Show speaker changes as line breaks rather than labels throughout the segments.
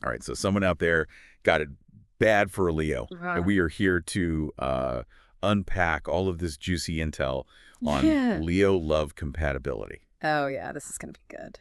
All right, so someone out there got it bad for a Leo, and
Uh,
we are here to unpack all of this juicy intel on
yeah.
Leo love compatibility.
Oh, yeah, this is going to be good.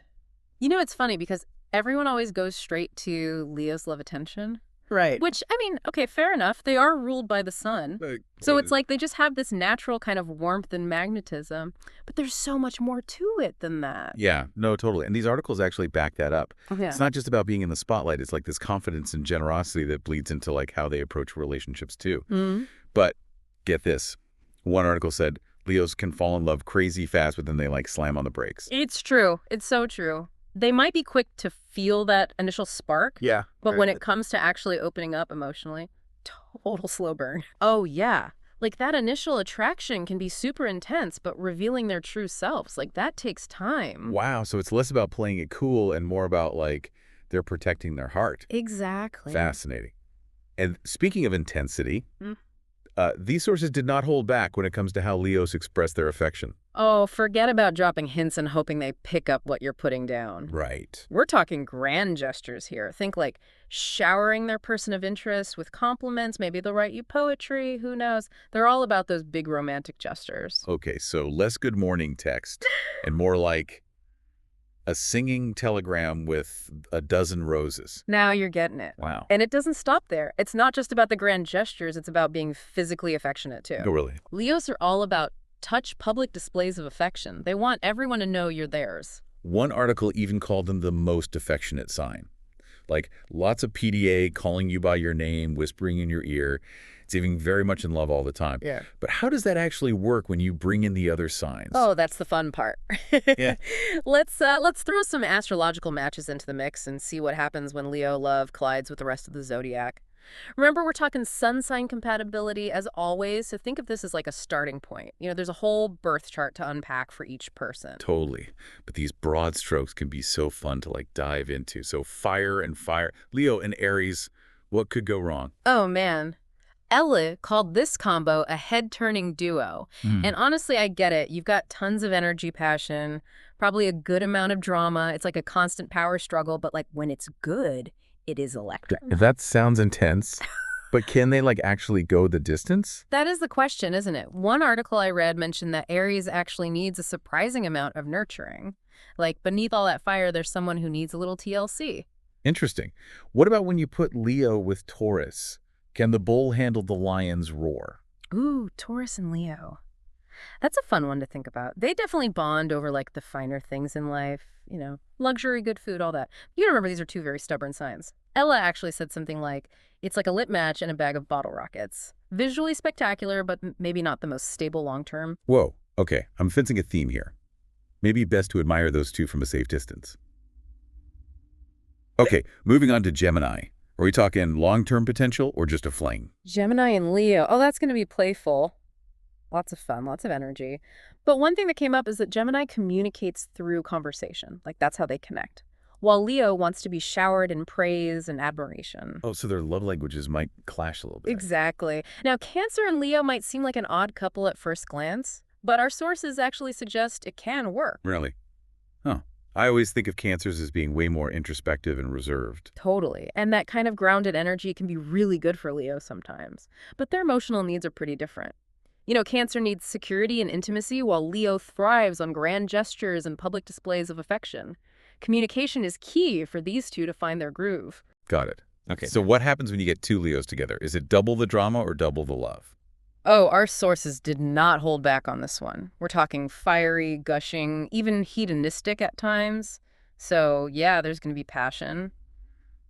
It's funny because everyone always goes straight to Leo's love attention,
Right.
which, I mean, okay, fair enough. They are ruled by the sun. So it's like they just have this natural kind of warmth and magnetism, but there's so much more to it than that.
Yeah, no, totally. And these articles actually back that up.
Yeah.
It's not just about being in the spotlight. It's like this confidence and generosity that bleeds into like how they approach relationships too.
Mm.
But get this. One article said Leos can fall in love crazy fast, but then they like slam on the brakes.
It's true. It's so true. They might be quick to feel that initial spark,
Yeah.
but when it comes to actually opening up emotionally, total slow burn. Oh, yeah. Like that initial attraction can be super intense, but revealing their true selves, like that takes time.
Wow, so it's less about playing it cool and more about like they're protecting their heart.
Exactly.
Fascinating. And speaking of intensity,
Mm.
these sources did not hold back when it comes to how Leos express their affection.
Oh, forget about dropping hints and hoping they pick up what you're putting down.
Right.
We're talking grand gestures here. Think like showering their person of interest with compliments. Maybe they'll write you poetry. Who knows? They're all about those big romantic gestures.
Okay, so less good morning text and more like a singing telegram with a dozen roses.
Now you're getting it.
Wow.
And it doesn't stop there. It's not just about the grand gestures. It's about being physically affectionate, too.
No, really.
Leos are all about touch public displays of affection. They want everyone to know you're theirs.
One article even called them the most affectionate sign. Like lots of PDA calling you by your name, whispering in your ear. It's even very much in love all the time.
Yeah.
But how does that actually work when you bring in the other signs?
Oh, that's the fun part.
Yeah.
Let's throw some astrological matches into the mix and see what happens when Leo love collides with the rest of the zodiac. Remember, we're talking sun sign compatibility as always, so think of this as like a starting point. There's a whole birth chart to unpack for each person.
Totally. But these broad strokes can be so fun to like dive into. So fire and fire. Leo and Aries, what could go wrong?
Oh, man. Ella called this combo a head-turning duo. And honestly, I get it. You've got tons of energy, passion, probably a good amount of drama. It's like a constant power struggle, but like when it's good, it is electric.
That sounds intense. But can they like actually go the distance?
That is the question, isn't it? One article I read mentioned that Aries actually needs a surprising amount of nurturing. Like beneath all that fire, there's someone who needs a little TLC.
Interesting. What about when you put Leo with Taurus? Can the bull handle the lion's roar?
Ooh, Taurus and Leo. That's a fun one to think about. They definitely bond over like the finer things in life, luxury, good food, all that. You remember these are two very stubborn signs. Ella actually said something like, it's like a lit match and a bag of bottle rockets. Visually spectacular, but maybe not the most stable long term.
Whoa, okay, I'm sensing a theme here. Maybe best to admire those two from a safe distance. Okay, moving on to Gemini. Are we talking long-term potential or just a fling?
Gemini and Leo. Oh, that's going to be playful. Lots of fun, lots of energy. But one thing that came up is that Gemini communicates through conversation. Like that's how they connect. While Leo wants to be showered in praise and admiration.
Oh, so their love languages might clash a little bit.
Exactly. Now, Cancer and Leo might seem like an odd couple at first glance, but our sources actually suggest it can work.
Really? Huh. I always think of Cancers as being way more introspective and reserved.
Totally. And that kind of grounded energy can be really good for Leo sometimes. But their emotional needs are pretty different. Cancer needs security and intimacy, while Leo thrives on grand gestures and public displays of affection. Communication is key for these two to find their groove.
Got it. Okay, so what happens when you get two Leos together? Is it double the drama or double the love?
Oh, our sources did not hold back on this one. We're talking fiery, gushing, even hedonistic at times. So, yeah, there's going to be passion,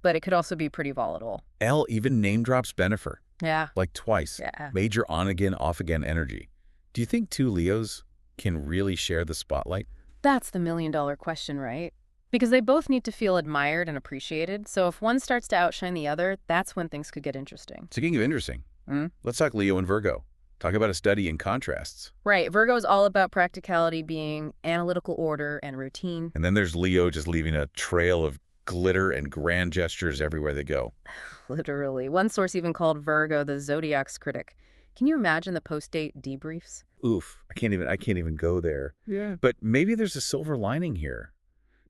but it could also be pretty volatile.
Elle even name drops Bennifer.
Yeah.
Like twice.
Yeah.
Major on-again, off-again energy. Do you think two Leos can really share the spotlight?
That's the million-dollar question, right? Because they both need to feel admired and appreciated. So if one starts to outshine the other, that's when things could get interesting.
Speaking of interesting, let's talk Leo and Virgo. Talk about a study in contrasts.
Right. Virgo is all about practicality, being analytical order and routine.
And then there's Leo just leaving a trail of glitter and grand gestures everywhere they go.
Literally. One source even called Virgo the Zodiac's critic. Can you imagine the post-date debriefs?
Oof, I can't even go there.
Yeah.
But maybe there's a silver lining here.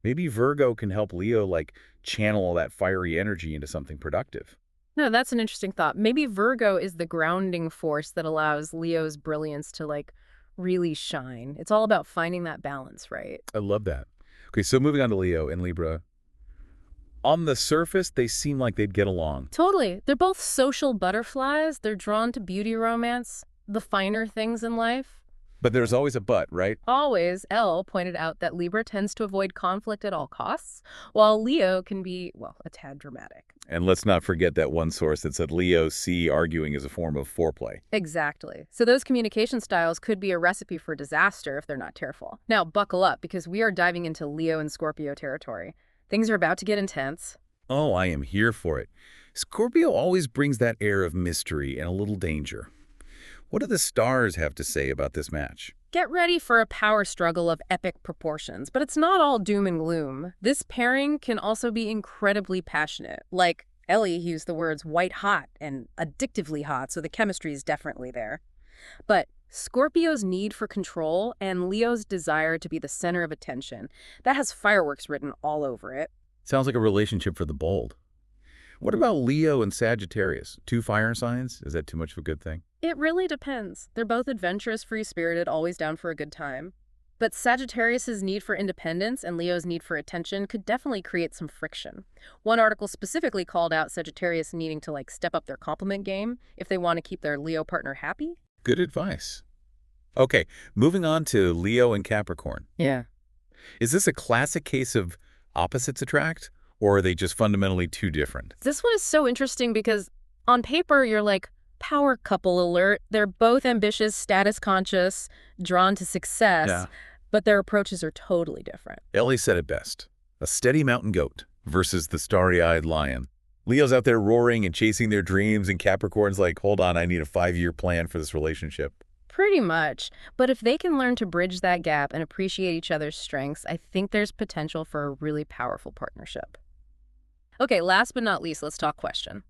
Maybe Virgo can help Leo, like, channel all that fiery energy into something productive.
No, that's an interesting thought. Maybe Virgo is the grounding force that allows Leo's brilliance to, like, really shine. It's all about finding that balance, right?
I love that. Okay, so moving on to Leo and Libra. On the surface, they seem like they'd get along.
Totally. They're both social butterflies. They're drawn to beauty romance, the finer things in life.
But there's always a but, right?
Always, Elle pointed out that Libra tends to avoid conflict at all costs, while Leo can be, well, a tad dramatic.
And let's not forget that one source that said Leo see arguing as a form of foreplay.
Exactly. So those communication styles could be a recipe for disaster if they're not careful. Now, buckle up, because we are diving into Leo and Scorpio territory. Things are about to get intense.
Oh, I am here for it. Scorpio always brings that air of mystery and a little danger. What do the stars have to say about this match?
Get ready for a power struggle of epic proportions, but it's not all doom and gloom. This pairing can also be incredibly passionate. Like, Ellie used the words white hot and addictively hot, so the chemistry is definitely there. But Scorpio's need for control and Leo's desire to be the center of attention, that has fireworks written all over it.
Sounds like a relationship for the bold. What about Leo and Sagittarius? Two fire signs? Is that too much of a good thing?
It really depends. They're both adventurous, free-spirited, always down for a good time. But Sagittarius's need for independence and Leo's need for attention could definitely create some friction. One article specifically called out Sagittarius needing to, like, step up their compliment game if they want to keep their Leo partner happy.
Good advice. Okay, moving on to Leo and Capricorn.
Yeah.
Is this a classic case of opposites attract, or are they just fundamentally too different?
This one is so interesting because on paper, you're like, power couple alert. They're both ambitious, status conscious, drawn to success,
Yeah.
but their approaches are totally different.
Ellie said it best. A steady mountain goat versus the starry-eyed lion. Leo's out there roaring and chasing their dreams, and Capricorn's like, hold on, I need a 5-year plan for this relationship.
Pretty much. But if they can learn to bridge that gap and appreciate each other's strengths, I think there's potential for a really powerful partnership. Okay, last but not least, let's talk question.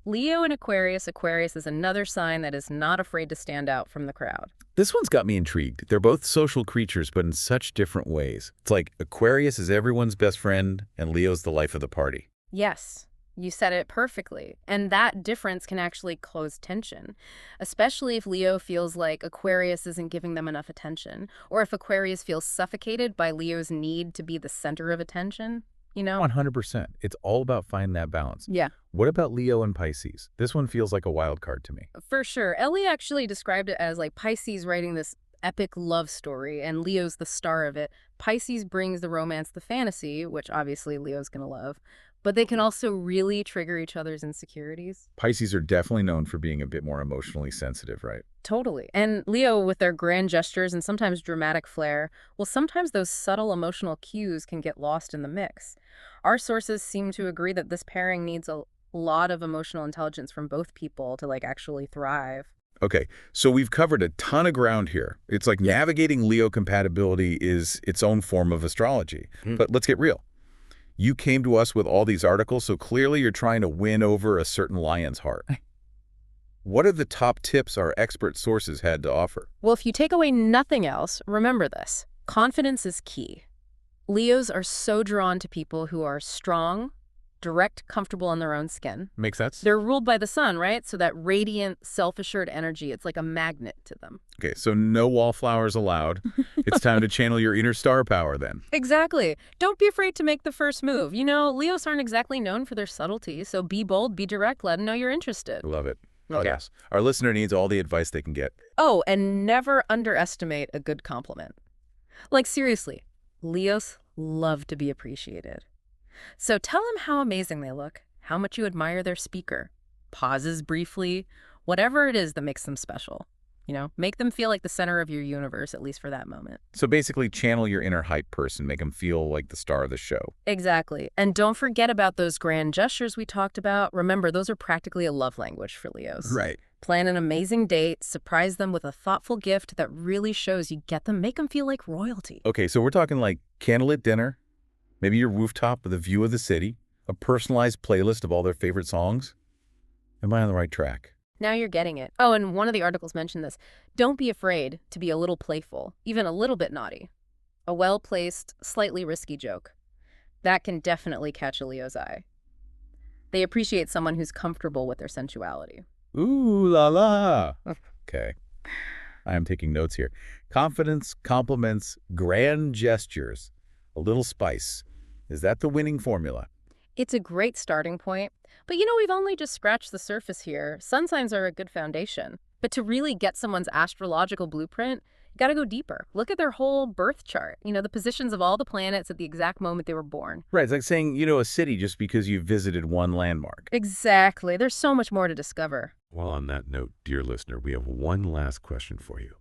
Leo and Aquarius. Aquarius is another sign that is not afraid to stand out from the crowd.
This one's got me intrigued. They're both social creatures, but in such different ways. It's like Aquarius is everyone's best friend, and Leo's the life of the party.
Yes, you said it perfectly. And that difference can actually cause tension, especially if Leo feels like Aquarius isn't giving them enough attention, or if Aquarius feels suffocated by Leo's need to be the center of attention.
100%. It's all about finding that balance.
Yeah,
What about Leo and Pisces? This one feels like a wild card to me.
for sure. Ellie actually described it as like Pisces writing this epic love story, and Leo's the star of it. Pisces brings the romance, the fantasy, which obviously Leo's gonna love, but they can also really trigger each other's insecurities.
Pisces are definitely known for being a bit more emotionally sensitive, right?
Totally. And Leo, with their grand gestures and sometimes dramatic flair, well, sometimes those subtle emotional cues can get lost in the mix. Our sources seem to agree that this pairing needs a lot of emotional intelligence from both people to, like, actually thrive.
Okay, so we've covered a ton of ground here. It's like navigating Leo compatibility is its own form of astrology. But let's get real. You came to us with all these articles, so clearly you're trying to win over a certain lion's heart. What are the top tips our expert sources had to offer?
Well, if you take away nothing else, remember this. Confidence is key. Leos are so drawn to people who are strong, direct, comfortable in their own skin.
Makes sense?
They're ruled by the sun, right? So that radiant, self-assured energy, it's like a magnet to them.
Okay, so no wallflowers allowed. It's time to channel your inner star power then.
Exactly. Don't be afraid to make the first move. Leos aren't exactly known for their subtlety, so be bold, be direct, let them know you're interested.
Love it.
Okay.
Yes. Our listener needs all the advice they can get.
Oh, and never underestimate a good compliment. Like, seriously, Leos love to be appreciated. So tell them how amazing they look, how much you admire their speaker. Pauses briefly, whatever it is that makes them special. Make them feel like the center of your universe, at least for that moment.
So basically channel your inner hype person, make them feel like the star of the show.
Exactly. And don't forget about those grand gestures we talked about. Remember, those are practically a love language for Leos.
Right.
Plan an amazing date, surprise them with a thoughtful gift that really shows you get them, make them feel like royalty.
Okay, so we're talking like candlelit dinner, maybe your rooftop with a view of the city, a personalized playlist of all their favorite songs. Am I on the right track?
Now you're getting it. Oh, and one of the articles mentioned this. Don't be afraid to be a little playful, even a little bit naughty. A well-placed, slightly risky joke. That can definitely catch a Leo's eye. They appreciate someone who's comfortable with their sensuality.
Ooh la la. Okay. I am taking notes here. Confidence, compliments, grand gestures, a little spice. Is that the winning formula?
It's a great starting point, but we've only just scratched the surface here. Sun signs are a good foundation. But to really get someone's astrological blueprint, you gotta go deeper. Look at their whole birth chart, the positions of all the planets at the exact moment they were born.
Right, it's like saying you know a city just because you visited one landmark.
Exactly. There's so much more to discover.
Well, on that note, dear listener, we have one last question for you.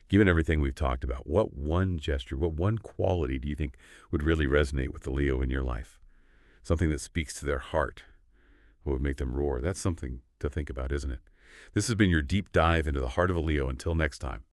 Given everything we've talked about, what one gesture, what one quality do you think would really resonate with the Leo in your life? Something that speaks to their heart, what would make them roar? That's something to think about, isn't it? This has been your deep dive into the heart of a Leo. Until next time.